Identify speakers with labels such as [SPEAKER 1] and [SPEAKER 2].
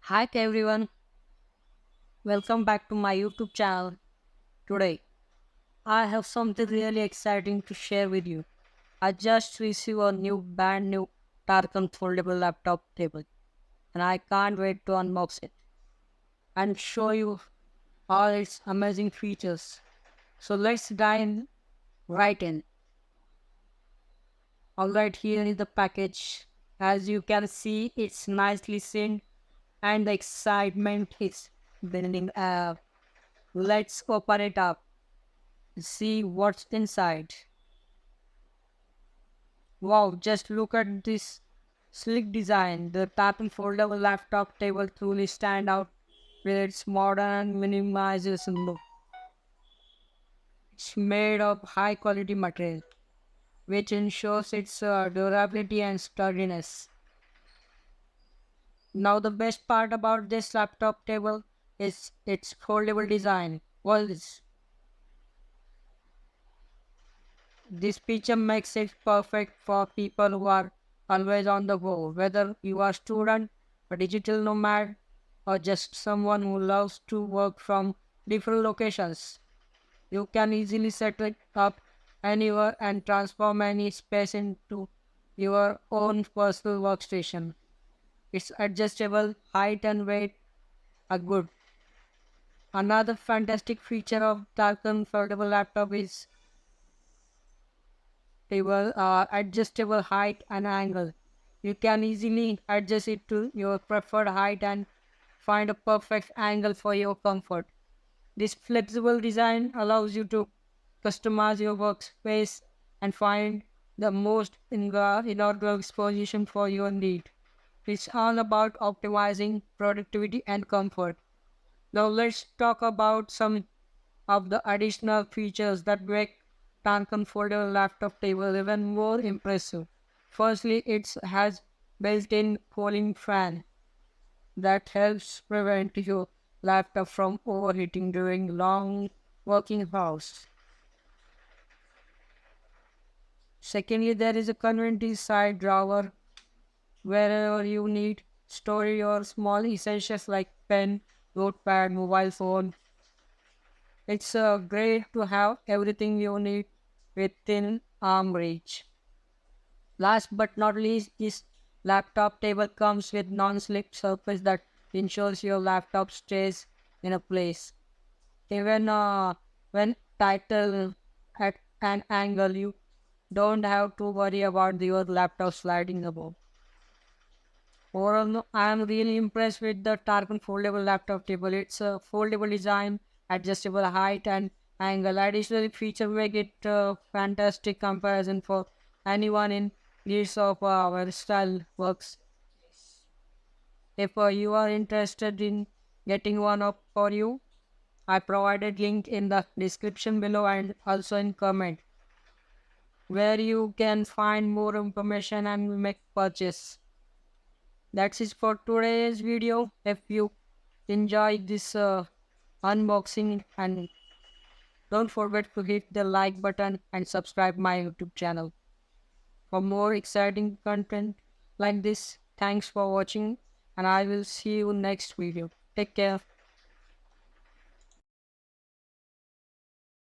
[SPEAKER 1] Hi everyone, welcome back to my YouTube channel. Today, I have something really exciting to share with you. I just received a brand new Tarkan foldable laptop table and I can't wait to unbox it and show you all its amazing features. So let's dive right in. Alright, here is the package. As you can see, it's nicely sealed and the excitement is building up. Let's open it up. See what's inside. Wow, just look at this sleek design. The Tartan foldable laptop table truly stand out with its modern and minimalism look. It's made of high quality material, which ensures its durability and sturdiness. Now the best part about this laptop table is its foldable design. This feature makes it perfect for people who are always on the go, whether you are a student, a digital nomad, or just someone who loves to work from different locations. You can easily set it up anywhere and transform any space into your own personal workstation. Its adjustable height and weight are good. Another fantastic feature of Tarkan foldable laptop is adjustable height and angle. You can easily adjust it to your preferred height and find a perfect angle for your comfort. This flexible design allows you to customize your workspace and find the most ergonomic position for your need. It's all about optimizing productivity and comfort. Now let's talk about some of the additional features that make Tarkan foldable laptop table even more impressive. Firstly, it has built-in cooling fan that helps prevent your laptop from overheating during long working hours. Secondly, there is a convenient side drawer wherever you need store your small essentials like pen, notepad, mobile phone. It's great to have everything you need within arm reach. Last but not least, this laptop table comes with non-slip surface that ensures your laptop stays in a place. Even when titled at an angle, you don't have to worry about your laptop sliding above. Overall, no, I am really impressed with the Tarkan foldable laptop table. It's a foldable design, adjustable height and angle. Additionally, feature make it a fantastic comparison for anyone in needs of versatile works. If you are interested in getting one up for you, I provided link in the description below and also in comment where you can find more information and make purchase. That's it for today's video. If you enjoy this unboxing, and don't forget to hit the like button and subscribe my YouTube channel for more exciting content like this. Thanks for watching and I will see you next video. Take care.